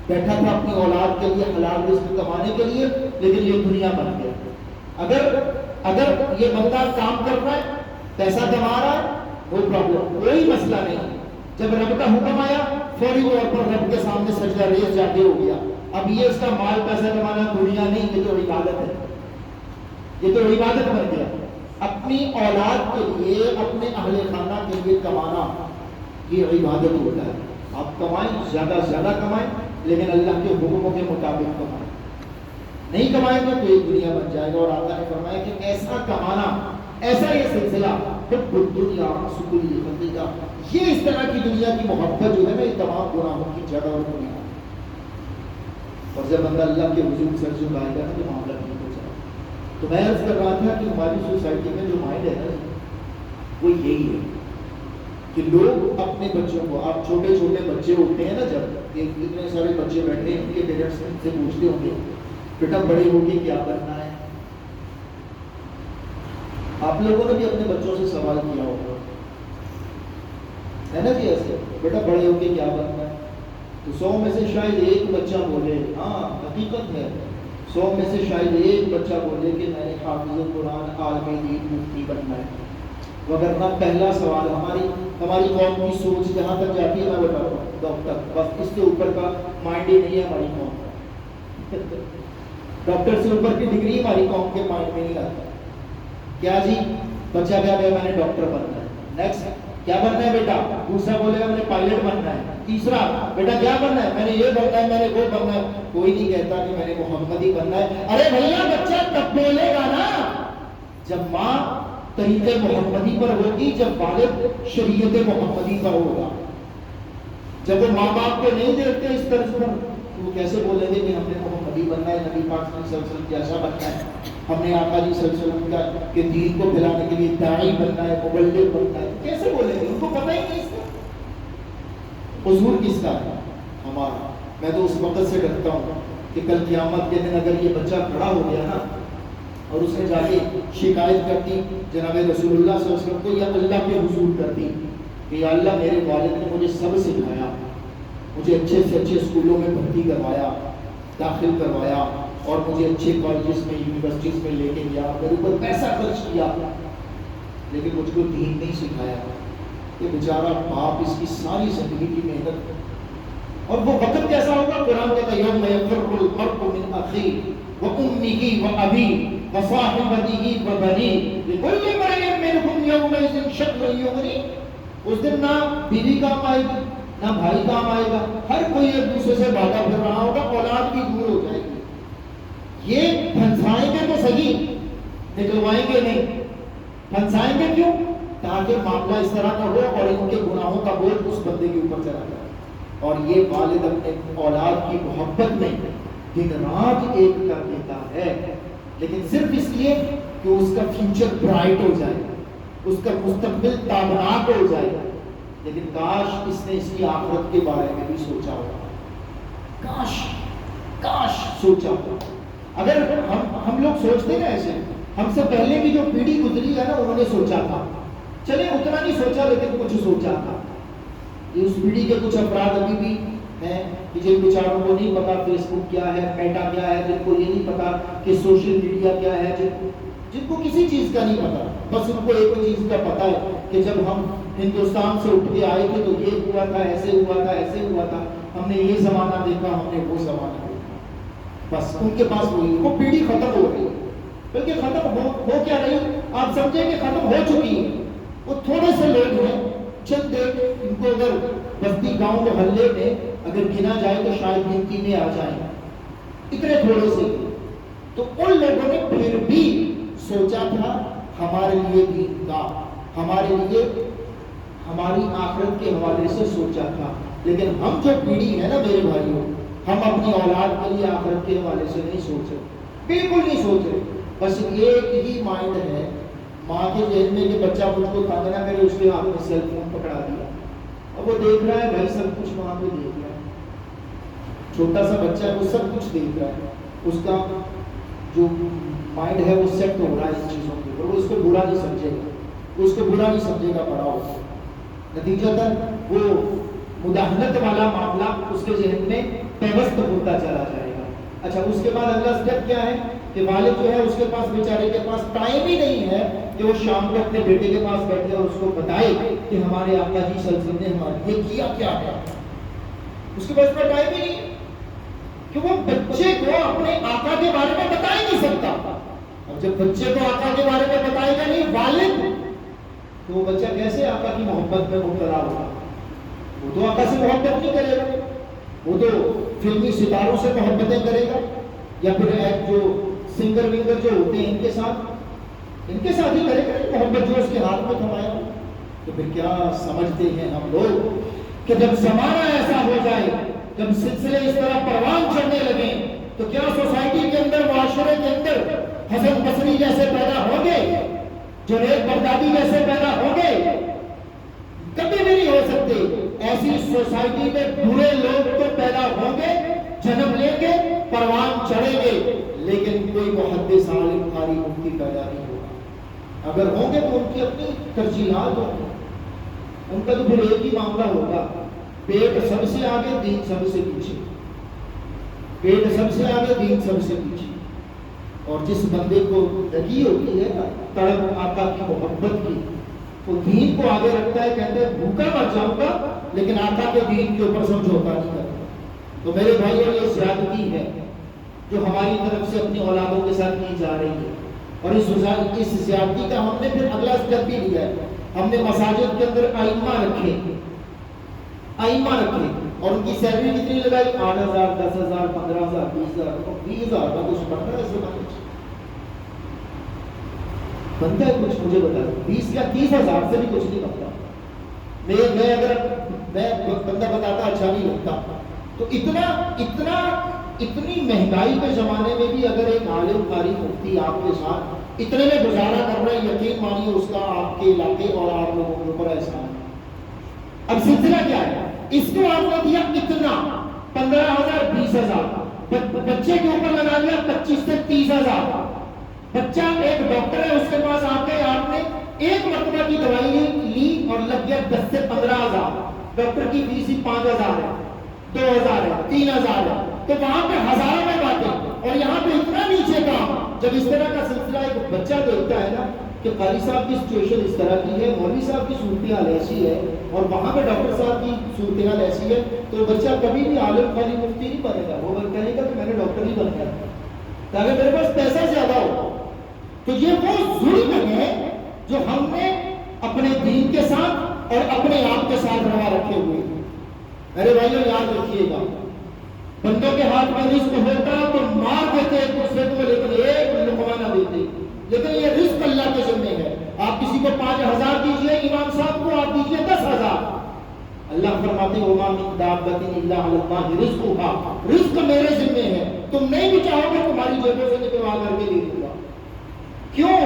بیٹھا تھا اپنی اولاد کے لیے حلال رزق کمانے کے لیے، لیکن یہ دنیا بن گیا. اگر یہ بندہ کام کر رہا ہے، پیسہ کما رہا ہے، کوئی پرابلم، کوئی مسئلہ نہیں. جب رب کا حکم آیا فوری طور پر رب کے سامنے سجدہ ریز جاتے ہو گیا. اب یہ اس کا مال پیسہ کمانا دنیا نہیں، یہ تو عبادت ہے، یہ تو عبادت بن گیا. اپنی اولاد کے لیے، اپنے اہل خانہ کے لیے کمانا یہ عبادت ہوتا ہے. آپ کمائیں، زیادہ سے زیادہ کمائیں، لیکن اللہ کے حکموں کے مطابق کمائیں. نہیں کمائیں گے تو یہ دنیا بن جائے گا. اور آقا نے فرمایا کہ ایسا کمانا، ایسا یہ سلسلہ حب الدنیا رأس کل خطیئہ، یہ اس طرح کی دنیا کی محبت جو ہے نا، یہ تمام گناہوں کی جڑ اور بنیاد. اور جب بندہ اللہ کے حضور سر جھکائے گا تو معاملہ ٹھیک ہو جائے. تو میں عرض کر رہا تھا کہ ہماری سوسائٹی میں جو مائنڈ ہے نا، وہ یہی ہے کہ لوگ اپنے بچوں کو، آپ چھوٹے چھوٹے بچے ہوتے ہیں نا، جب اتنے سارے بچے بیٹھے ہیں، ان کے پیرنٹس سے پوچھتے ہوں گے بیٹا بڑے ہو کے کیا کرنا ہے. آپ لوگوں نے بھی اپنے بچوں سے سوال کیا ہوگا، ہے نا جی؟ ایسے بیٹا بڑے ہو کے کیا کرنا ہے؟ تو 100 میں سے شاید ایک بچہ بولے، ہاں حقیقت ہے، 100 میں سے شاید ایک بچہ بولے کہ میں نے حافظ قرآن، عالم دین، مفتی بننا ہے. وگرنہ پہلا سوال ہماری قوم کی سوچ جہاں تک جاتی ہے، میں بتاتا ہوں ڈاکٹر، بس اس سے اوپر کا مائنڈ ہی نہیں ہے ہماری قوم کا. ڈاکٹر سے اوپر کی ڈگری ہماری قوم کے مائنڈ میں نہیں آتی. کیا جی بچہ کیا کہے؟ میں نے ڈاکٹر بننا ہے. نیکسٹ کیا بننا ہے بیٹا؟ دوسرا بولے گا میں نے پائلٹ بننا ہے. تیسرا بیٹا کیا بننا ہے؟ میں نے یہ بننا ہے، میں نے وہ بننا ہے. کوئی نہیں کہتا کہ میں نے محمدی بننا ہے. ارے بھیا بچہ تب بولے گا نا جب ماں طریقے محمدی پر ہوگی، جب والد شریعت محمدی پر ہوگا. جب وہ ماں باپ کو نہیں دیکھتے اس طرز پر، وہ کیسے بولیں گے کہ ہم نے محمدی بننا ہے، نبی پاک صلی اللہ علیہ وسلم جیسا بننا ہے، ہم نے آقا جی صلی اللہ علیہ وسلم کے دین کو پھیلانے کے لیے داعی بننا ہے، مبلغ بننا ہے. کیسے بولیں گے؟ ان کو پتہ ہی نہیں اس کا حضور کس کا ہے، ہمارا. میں تو اس وقت سے ڈرتا ہوں کہ کل قیامت کے دن اگر یہ بچہ کھڑا ہو گیا نا اور اس نے جا کے شکایت کر دی جناب رسول اللہ صلی اللہ علیہ وسلم کو یا اللہ کے حضور کر دی کہ یا اللہ میرے والد نے مجھے سب سکھایا، مجھے اچھے سے اچھے اسکولوں میں بھرتی کروایا، داخل کروایا، اور مجھے اچھے کالجز میں، یونیورسٹیز میں لے کے گیا، میرے اوپر پیسہ خرچ کیا، لیکن مجھ کو دین نہیں سکھایا. یہ بیچارہ باپ اس کی ساری زندگی کی محنت، اور وہ وقت کیسا ہوگا؟ قرآن کہتا ہے یوم یفر المرء من اخیہ وامہ وابیہ وصاحبتہ وبنیہ لکل امرئ منہم یومئذ شأن یغنیہ. اس دن نہ بیوی کام آئے گی، نہ بھائی کام آئے گا، ہر کوئی ایک دوسرے سے بھاگا پھر رہا ہوگا، اولاد بھی دور ہو جائے گی. یہ پھنسائیں گے تو صحیح، نکلوائیں گے نہیں. پھنسائیں گے کیوں؟ تاکہ معاملہ اس طرح کا ہو اور ان کے گناہوں کا بوجھ اس بندے کے اوپر چلا جائے. اور یہ والد اپنے اولاد کی محبت میں دن رات ایک کر دیتا ہے، لیکن صرف اس لیے کہ اس کا فیوچر برائٹ ہو جائے، اس کا مستقبل تابناک ہو جائے. لیکن کاش اس نے اس کی آخرت کے بارے میں بھی سوچا ہوگا، کاش سوچا ہوگا. اگر ہم لوگ سوچتے ہیں ایسے، ہم سے پہلے کی جو پیڑھی گزری ہے نا، انہوں نے سوچا تھا، چلے اتنا نہیں سوچا لیکن کچھ سوچا تھا. اس پیڑھی کے کچھ افراد ابھی بھی ہیں کہ جن بیچاروں کو نہیں پتا فیس بک کیا ہے، میٹا کیا ہے، جن کو یہ نہیں پتا کہ سوشل میڈیا کیا ہے، جن کو کسی چیز کا نہیں پتا. بس ان کو ایک چیز کا پتا ہے کہ جب ہم ہندوستان سے اٹھ کے آئے تھے تو یہ ہوا تھا، ایسے ہوا تھا، ایسے ہوا تھا، ہم نے یہ زمانہ دیکھا، ہم نے وہ زمانہ دیکھا. بس ان کے پاس وہی، وہ پیڑھی ختم ہو گئی. بلکہ ختم ہو کیا رہی، آپ سمجھیں کہ ختم ہو چکی ہے. وہ تھوڑے سے لوگ ہیں، چند ایک، ان کو اگر بستی گاؤں محلے میں اگر گنا جائے تو شاید گنتی میں آ جائیں، اتنے تھوڑے سے. تو ان لوگوں نے پھر بھی سوچا تھا ہمارے لیے دین کا، ہمارے لیے ہماری آخرت کے حوالے سے سوچا تھا. لیکن ہم جو پیڑھی ہے نا میرے بھائیوں، ہم اپنی اولاد کے لیے آخرت کے حوالے سے نہیں سوچ رہے، بالکل نہیں سوچ رہے. بس ایک ہی مائنڈ ہے ماں کے ذہن میں کہ بچہ مجھ کو تنگ نہ کرے، اس کے ہاتھ میں سیل فون پکڑا دیا، اب وہ دیکھ رہا ہے بھائی سب کچھ وہاں پہ دیکھ رہا ہے. چھوٹا سا بچہ ہے، وہ سب کچھ دیکھ رہا ہے، اس کا جو مائنڈ ہے وہ سیٹ ہو رہا ہے ان چیزوں کے اوپر. وہ اس کو برا نہیں سمجھے گا، اس کو برا نہیں سمجھے گا بڑا ہوگا. نتیجتاً وہ مداہنت والا معاملہ اس کے ذہن میں پیوست ہوتا چلا جائے گا. اچھا، اس کے بعد اگلا اسٹیپ کیا ہے کہ والد جو ہے اس کے پاس بیچارے کے پاس ٹائم ہی نہیں ہے کہ وہ شام کو اپنے بیٹے کے پاس بیٹھے اور اس کو بتائے کہ ہمارے آقا جی صلی اللہ علیہ وسلم نے ہمارے لیے کیا کیا ہے. اس کے پاس اتنا ٹائم ہی نہیں کہ وہ بچے کو اپنے آقا کے بارے میں بتا ہی نہیں سکتا. اور جب بچے کو آقا کے بارے میں بتائے گا نہیں والد، تو وہ بچہ کیسے آقا کی محبت میں مبتلا ہوگا؟ وہ تو آقا سے محبت نہیں کرے گا، وہ تو فلمی ستاروں سے محبتیں کرے گا، یا پھر ایک جو سنگر ونگر جو ہوتے ہیں ان کے ساتھ ہی کرے گا محبت، جو اس کے ہاتھ میں تھمایا. تو پھر کیا سمجھتے ہیں ہم لوگ کہ جب زمانہ ایسا ہو جائے، جب سلسلے اس طرح پروان چڑھنے لگے، تو کیا سوسائٹی کے اندر، معاشرے کے اندر حسن بصری جیسے پیدا ہوں گے، جنید بغدادی جیسے پیدا ہوں گے؟ کبھی بھی نہیں ہو سکتے. ایسی سوسائٹی میں برے لوگ تو پیدا ہوں گے، جنم لیں گے، پروان چڑھیں گے، لیکن کوئی محدث عالم قاری مفتی پیدا نہیں ہوگا. اگر ہوں گے تو ان کی اپنی ترجیحات ہوں گی، ان کا تو پھر ایک ہی معاملہ ہوگا، پیٹ سب سے آگے، دین سب سے پیچھے. پیٹ سب سے آگے، دین سب سے پیچھے. اور جس بندے کو لگی ہوتی ہے تڑپ آقا کی محبت کی، وہ دین کو آگے رکھتا ہے، کہتے ہیں بھوکا مر جاؤں گا لیکن آقا کے دین کے اوپر سمجھوتا نہیں کرتا. تو میرے بھائیوں، یہ زیادتی ہے جو ہماری طرف سے اپنی اولادوں کے ساتھ کی جا رہی ہے. اور اس زیادتی کا ہم نے پھر اگلا اسٹیپ بھی لیا ہے. ہم نے مساجد کے اندر ائمہ رکھے، اور ان کی سیلری کتنی لگائی؟ 8,000، 10,000، 15,000، 20,000، 20,000 کا کچھ بنتا ہے اس زمانے میں؟ بنتا ہے کچھ؟ مجھے بتا دو. 20 یا 30,000 سے بھی کچھ نہیں بنتا. میں اگر بندہ بتاتا اچھا نہیں لگتا. تو اتنی مہنگائی کے زمانے میں بھی اگر ایک عالم قاری مفتی آپ کے ساتھ اتنے میں گزارا کر رہا ہے، یقین مانیے اس کا آپ کے علاقے اور آپ لوگوں کے اوپر احسان ہے. اب سلسلہ کیا ہے؟ اس کو آپ نے دیا اتنا 15,000، 20,000، بچے کے اوپر لگا دیا 25 سے 30,000. بچہ ایک ڈاکٹر ہے، اس کے پاس آ کے آپ نے ایک مرتبہ کی دوائی لی اور لگ گیا 10 سے 15,000. ڈاکٹر کی فیس ہی 5,000 ہے، 2,000 ہے، 3,000 ہے. تو وہاں پہ ہزاروں میں باتیں، اور یہاں پہ اتنا نیچے کا. جب اس طرح کا سلسلہ ایک بچہ دیکھتا ہے نا کہ قاری صاحب کی سچویشن اس طرح کی ہے، مولوی صاحب کی صورتحال ایسی ہے، اور وہاں پہ ڈاکٹر صاحب کی صورتحال ایسی ہے، تو بچہ کبھی بھی عالم قاری مفتی نہیں بنے گا. وہ کہے گا کہ میں نے ڈاکٹر ہی بن گیا تاکہ میرے پاس پیسہ زیادہ ہو. تو یہ وہ ظلم ہے جو ہم نے اپنے دین کے ساتھ اور اپنے آپ کے ساتھ روا رکھے ہوئے ہیں. میرے بھائیوں، یاد رکھیے گا، بندوں کے ہاتھ میں رزق ہوتا تو مار دیتے ایک دوسرے کو، لیکن ایک لقمہ نہ دیتے. لیکن یہ رزق اللہ کے ذمہ ہے. آپ کسی کو 5,000 دیجئے امام صاحب کو، آپ دیجئے 10,000. اللہ اللہ فرماتے ہیں وما من دابۃ الا علی اللہ رزقھا، رزق میرے ذمہ ہے، تم نہیں بھی چاہو گے تمہاری جیبوں سے نکلوا کر کے دے دوں گا۔ کیوں؟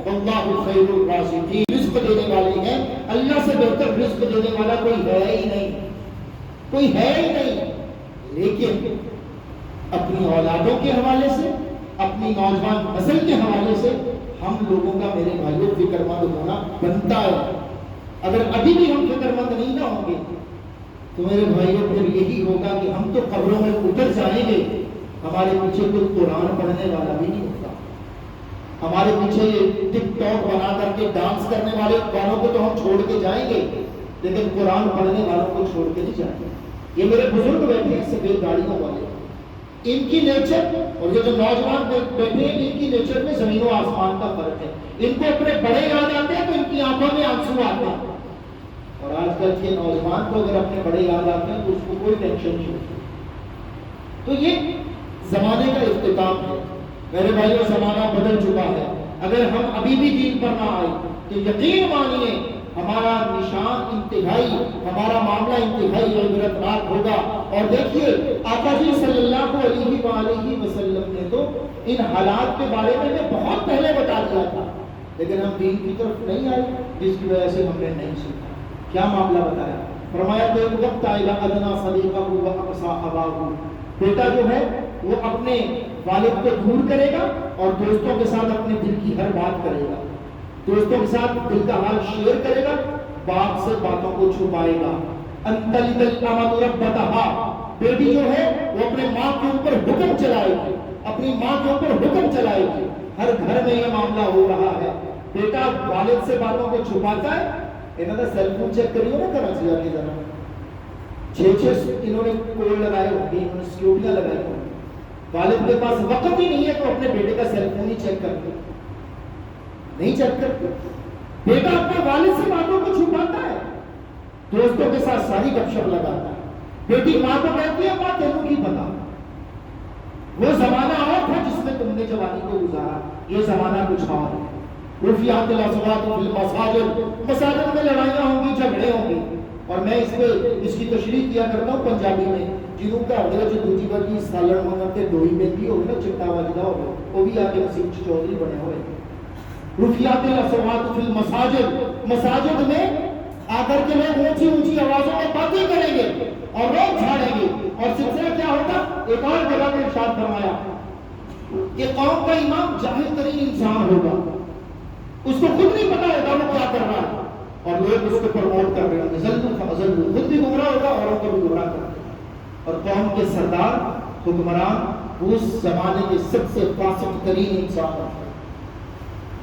واللہ خیر الرازقین، رزق دینے والے ہیں، اللہ سے بہتر رزق دینے والا کوئی ہے ہی نہیں، کوئی ہے ہی نہیں۔ لیکن اپنی اولادوں کے حوالے سے، اپنی نوجوان نسل کے حوالے سے ہم لوگوں کا میرے بھائیوں فکر مند ہونا بنتا ہے۔ اگر ابھی بھی ہم فکر مند نہیں نہ ہوں گے تو میرے بھائیوں پھر یہی ہوگا کہ ہم تو قبروں میں اتر جائیں گے، ہمارے پیچھے کوئی قرآن پڑھنے والا بھی نہیں ہوگا، ہمارے پیچھے یہ ٹک ٹاک بنا کر کے ڈانس کرنے والے گانوں کو تو ہم چھوڑ کے جائیں گے، لیکن قرآن پڑھنے والوں کو چھوڑ کے نہیں جائیں گے۔ یہ میرے بزرگ بیٹھے ہیں سفید گاڑیوں والے، ان کی نیچر اور یہ جو نوجوان بیٹھے ہیں ان کی نیچر میں زمین و آسمان کا فرق ہے۔ ان کو اپنے بڑے یاد آتے ہیں تو ان کی آنکھوں میں آنسو آتے ہیں، اور آج کل کے نوجوان کو اگر اپنے بڑے یاد آتے ہیں تو اس کو کوئی ٹینشن نہیں ہوتی۔ تو یہ زمانے کا اختتام ہے میرے بھائیوں، زمانہ بدل چکا ہے۔ اگر ہم ابھی بھی دین پر نہ آئے تو یقین مانیے ہمارا نشان انتہائی، ہمارا معاملہ انتہائی عبرتناک ہوگا۔ اور دیکھیے آقا جی صلی اللہ علیہ وآلہ وسلم نے تو ان حالات کے بارے میں بہت پہلے بتا دیا تھا، لیکن ہم دین کی طرف نہیں آئے، جس کی وجہ سے ہم نے نہیں سیکھا۔ کیا معاملہ بتایا؟ فرمایا کہ وقت آئے ادنا صدیقہ واقصا اباہ، بیٹا جو ہے وہ اپنے والد کو دور کرے گا اور دوستوں کے ساتھ اپنے دل کی ہر بات کرے گا، دوستوں کے ساتھ دل کا حال شیئر کرے گا، باپ سے باتوں کو چھپائے گا۔ انتلد الامۃ ربتہا، بیٹی جو ہے وہ اپنے ماں کے اوپر حکم چلائے گی، اپنی ماں کے اوپر حکم چلائے گی۔ ہر گھر میں یہ معاملہ ہو رہا ہے، بیٹا والد سے باتوں کو چھپاتا ہے۔ انہوں نے سیل فون چیک کریو نا کراچی جا کے ذرا، 6 انہوں نے کوڈ لگائے ہوگی، انہوں نے سیکیورٹیاں لگائی ہوگی۔ والد کے پاس وقت ہی نہیں ہے تو اپنے بیٹے کا سیل فون ہی چیک کرتے نہیں، چیک کرتے۔ بیٹا اپنے والد سے باتوں کو چھپاتا ہے، دوستوں کے ساتھ ساری گپ شپ لگاتا ہے۔ بیٹی ماں کو کہتی ہے ماں تینوں کی پتا، وہ زمانہ اور تھا جس میں تم نے جوانی کو گزارا، یہ زمانہ کچھ اور ہے۔ رفعت الاصوات فی المساجد، مساجد میں لڑائیاں ہوں گی، جھگڑے ہوں گے۔ اور میں اس کی تشریح کیا کرتا ہوں پنجابی میں، جنہوں کا اگر جو دوسری بار کی سالن ہوتے ڈوئی میں بھی ہوگی نا چٹا واجدہ ہوگا، وہ بھی آگے نصیب چودھری بنے ہوئے۔ رفعت الاصوات فی المساجد، مساجد میں آ کر کے لوگ اونچی اونچی آوازوں میں باتیں کریں گے اور روک جھاڑیں گے، اور سلسلہ کیا ہوتا؟ ایک اور جگہ میں ارشاد فرمایا کہ قوم کا امام جاہل ترین انسان ہوگا، اس کو خود نہیں پتا ہوگا وہ کیا کر رہا ہے، اور لوگ اس کو پروموٹ کر رہے ہیں، ذلوا فاضلوا، خود بھی گمراہ ہوگا اوروں کو بھی گمراہ کر دے گا۔ اور قوم کے سردار حکمران وہ اس زمانے کے سب سے فاسق ترین انسان ہوتے ہیں۔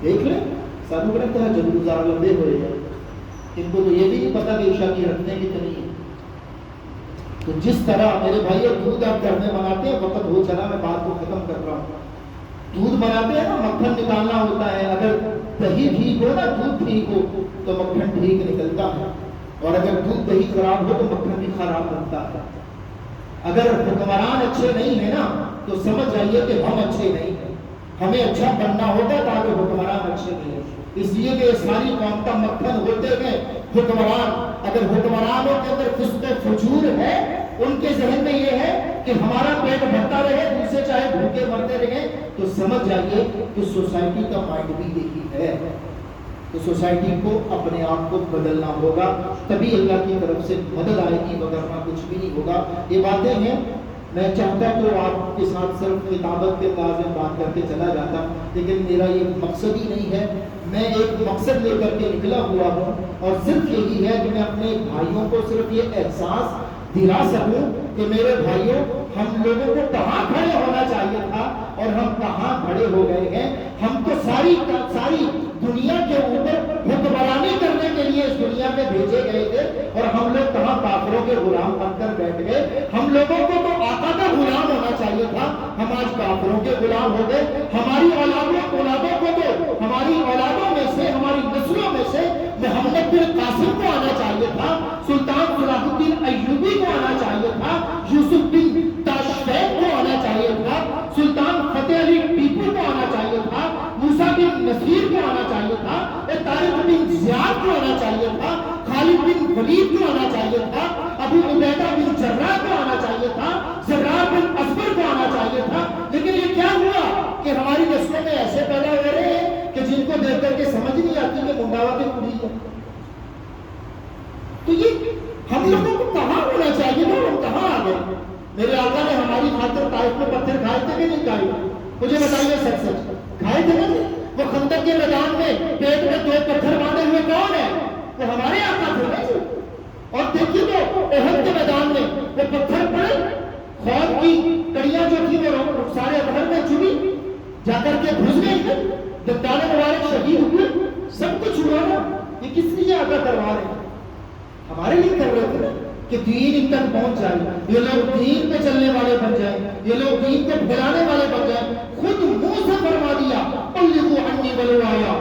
دیکھ لیں سانو کہتا ہے جب گزار لمبے ہوئے ہیں، ان کو تو یہ بھی نہیں پتا کہ عشاء کی رکھنے کتنی ہے۔ تو جس طرح میرے بھائی دودھ آپ گھر میں بناتے ہیں، وقت ہو چلا میں بات کو ختم کر رہا ہوں، دودھ بناتے ہیں نا، مکھن نکالنا ہوتا ہے، اگر دہی ٹھیک ہو نا، دودھ ٹھیک ہو تو مکھن ٹھیک نکلتا ہے، اور اگر دودھ دہی خراب ہو تو مکھن بھی خراب بنتا ہے۔ اگر حکمران اچھے نہیں ہیں نا تو سمجھ جائیے کہ ہم اچھے نہیں ہیں، ہمیں اچھا بننا ہوگا تاکہ حکمران اچھے نہیں ہیں۔ اس لیے کہ ساری قوم کا مکھن ہوتے ہیں حکمران، اگر حکمرانوں کے اندر فسق و فجور ہے، ان کے ذہن میں یہ ہے کہ ہمارا پیٹ بھرتا رہے، دوسرے چاہے بھوکے مرتے رہیں، تو سمجھ جائیے کہ سوسائٹی کا مائنڈ بھی یہی ہے۔ تو سوسائٹی کو اپنے آپ کو بدلنا ہوگا، تبھی اللہ کی طرف سے مدد آئے گی، ورنہ کچھ بھی نہیں ہوگا۔ یہ باتیں ہیں، میں چاہتا تو آپ کے ساتھ صرف خطابت کے انداز میں بات کر کے چلا جاتا، لیکن میرا یہ مقصد ہی نہیں ہے۔ میں ایک مقصد لے کر کے نکلا ہوا ہوں، اور صرف یہی ہے کہ میں اپنے بھائیوں کو صرف یہ احساس دلا سکوں کہ میرے بھائیوں ہم لوگوں کو کہاں کھڑے ہونا چاہیے تھا اور ہم کہاں کھڑے ہو گئے ہیں۔ ہم تو ساری دنیا کے اوپر حکمرانی کرنے کے لیے اس دنیا میں بھیجے گئے تھے، اور ہم لوگ کہاں کافروں کے غلام بن کر بیٹھ گئے۔ ہم لوگوں کو تو آقا کا غلام ہونا چاہیے تھا، ہم آج کافروں کے غلام ہو گئے۔ ہماری اولادوں کو تو ہماری اولادوں میں سے، ہماری نسلوں میں سے محمد بن قاسم کو آنا چاہیے تھا، سلطان صلاح الدین ایوبی کو آنا چاہیے تھا، یوسف بن تاشفین کو آنا چاہیے تھا، سلطان فتح علی ٹیپو کو آنا چاہیے تھا، موسیٰ بن نصیر کو آنا چاہیے تھا، طارق بن زیاد کو آنا چاہیے تھا، خالد بن ولید کو آنا چاہیے تھا، ابو عبیدہ بن جراح کو آنا چاہیے تھا، زرار بن اصفر کو آنا چاہیے تھا، لیکن یہ کیا ہوا کہ ہماری نسلوں میں ایسے پیدا ہو رہے ہیں کہ جن کو دیکھ کر کے سمجھ نہیں آتی کہ منڈاوا کی کڑی ہے۔ تو یہ ہم لوگوں کو کہاں ہونا چاہیے تھا، ہم کہاں آ گئے؟ میرے آقا نے ہماری خاطر طائف میں پتھر کھائے تھے کہ نہیں کھائے؟ مجھے بتائیے سچ سچ، کھائے تھے نا؟ وہ خندق کے میدان میں پیٹ میں 2 پتھر باندھے ہوئے کون ہے؟ وہ ہمارے آقا تھے نا جی۔ اور دیکھیے تو احد کے میدان میں وہ پتھر پڑے، خوف کی کڑیاں جو تھی وہ سارے ادھر میں چبھی جا کر کے گھس گئی، دندان مبارک شہید ہوئے، سب کچھ ہوا نا۔ یہ کس لیے آقا کروا رہے ہیں؟ ہمارے لیے کر رہے تھے کہ دین تک پہنچ جائے، یہ لوگ دین پہ چلنے والے بن جائیں، یہ لوگ دین کو پھیلانے والے بن جائیں۔ خود منہ سے فرما دیا بلغوا عنی ولو آیا،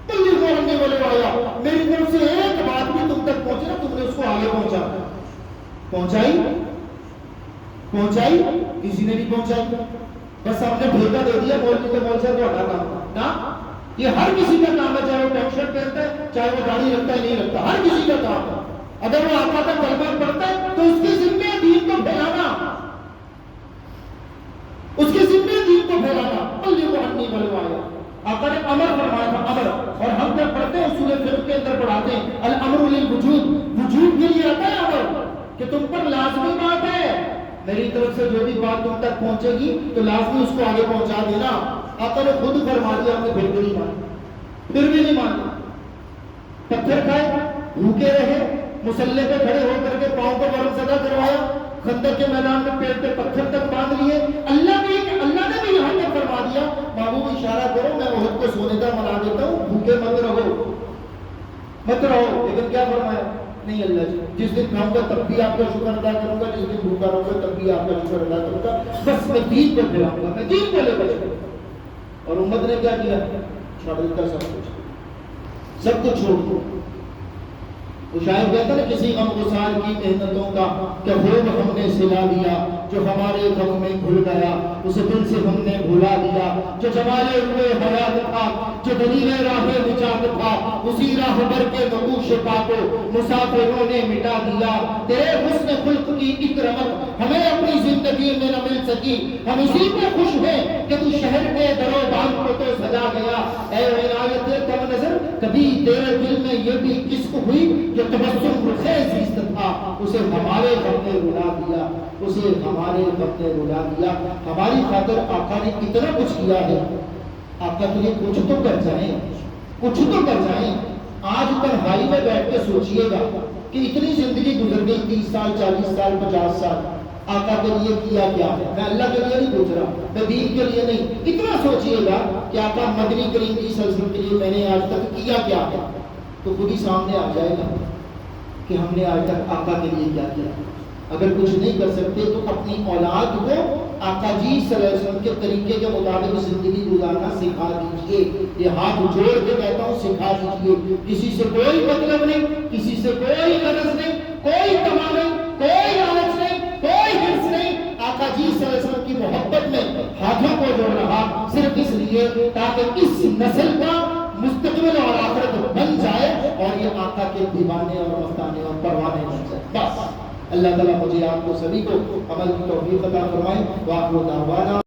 بلغوا عنی ولو آیا، میری طرف سے ایک بات بھی تم تک پہنچے نا، تم نے اس کو آگے پہنچائی؟ کسی نے نہیں پہنچائی، بس ہم نے ٹھیکہ دے دیا، مولوی تو مولوی تو ہٹا نا۔ یہ ہر کسی کا کام ہے، چاہے وہ ٹینشن پہنتا ہے، چاہے وہ داڑھی رکھتا ہے نہیں رکھتا، ہر کسی کا کام ہے۔ اگر وہ آقا کا کلمہ پڑھتا ہے تو اس کے ذمہ دین کو پھیلانا، اس کے ذمہ دین کو پھیلانا۔ بلغوا عنی ولو آیا، آقا نے امر فرمایا تھا، امر۔ اور ہم جب پڑھتے ہیں اصول فقہ کے اندر پڑھاتے ہیں الامر للوجوب، وجوب کے لیے آتا ہے امر کہ تم پر لازمی بات ہے، میری طرف سے جو بھی بات تم تک پہنچے گی تو لازمی اس کو آگے پہنچا دینا۔ آقا نے خود فرما دیا، ہم نے پھر بھی نہیں مانی، پتھر کھائے، بھوکے رہے، مسلح پہ کھڑے ہو کر کے پاؤں کو ورم زدہ کروایا، خندق کے میدان میں پیٹ پہ پتھر تک باندھ لیے۔ اللہ نے بھی یہاں تک فرما دیا محبوب اشارہ کرو، میں عہد کو سونے کا بنا دیتا ہوں، بھوکے مت رہو۔ لیکن کیا فرمایا؟ نہیں اللہ جی، جس دن کھاؤں گا تب بھی آپ کا شکر ادا کروں گا، جس دن بھوکا رہوں گا تب بھی آپ کا شکر ادا کروں گا، بس میں دین کو پھیلاؤں گا، میں دین کو لے کر۔ اور امت نے کیا کیا؟ چھوڑ دیتا سب کچھ چھوڑ دو۔ وہ شاید کہتا ہے کسی غمگسار کی محنتوں کا کہ خوب ہم نے سلا دیا، جو ہمارے غم میں گھل گیا اسے دل سے ہم نے بھلا دیا، جو جمالے ہوئے حیات تھا، جو دلیل راہ نجات تھا، اسی راہ بر کے نقوش پا کو مسافروں نے مٹا دیا۔ تیرے حسن خلق کی اکرمت ہمیں اپنی زندگی میں نہ مل سکی، ہم اسی پہ خوش ہیں کہ تو شہر کے در و بام کو تو سجا گیا۔ اے عنایت کم نظر، کبھی تیرے دل میں یہ بھی کس کو ہوئی جو تبسم خیز عزت تھا، اسے ہمارے غم نے رلا دیا، اسے ہمارے غم نے رلا دیا۔ ہماری خاطر آقا نے اتنا کچھ کیا ہے، آقا کے لیے کچھ تو کر جائیں، کچھ تو کر جائیں۔ آج تنہائی میں بیٹھ کے سوچئے گا کہ اتنی زندگی گزر گئی، 30 سال 40 سال 50 سال، آقا کے لیے کیا کیا ہے؟ میں اللہ کے لیے نہیں پوچھ رہا، میں دین کے لیے نہیں، اتنا سوچئے گا کہ آقا مدنی کریم کی سلسلت کے لیے میں نے آج تک کیا کیا ہے، تو خود ہی سامنے آ جائے گا کہ ہم نے آج تک آقا کے لیے کیا کیا۔ اگر کچھ نہیں کر سکتے تو اپنی اولاد کو آقا جی صلی اللہ علیہ وسلم کے طریقے کے مطابق زندگی گزارنا سکھا دیجئے۔ یہ ہاتھ جوڑ کے کہتا ہوں، سکھا دیجئے۔ کسی سے کوئی مطلب نہیں، کسی سے کوئی غرض نہیں، کوئی تما نہیں، کوئی لالچ نہیں، کوئی حرص نہیں، آقا جی صلی اللہ علیہ وسلم کی محبت میں ہاتھوں کو جوڑ رہا صرف اس لیے تاکہ اس نسل کا مستقبل اور آخرت بن جائے اور یہ آقا کے دیوانے اور مستانے اور پروانے بن جائے۔ بس اللہ تعالیٰ مجھے آپ کو سبھی کو عمل کی توفیق عطا فرمائے۔ وآخر دعوانا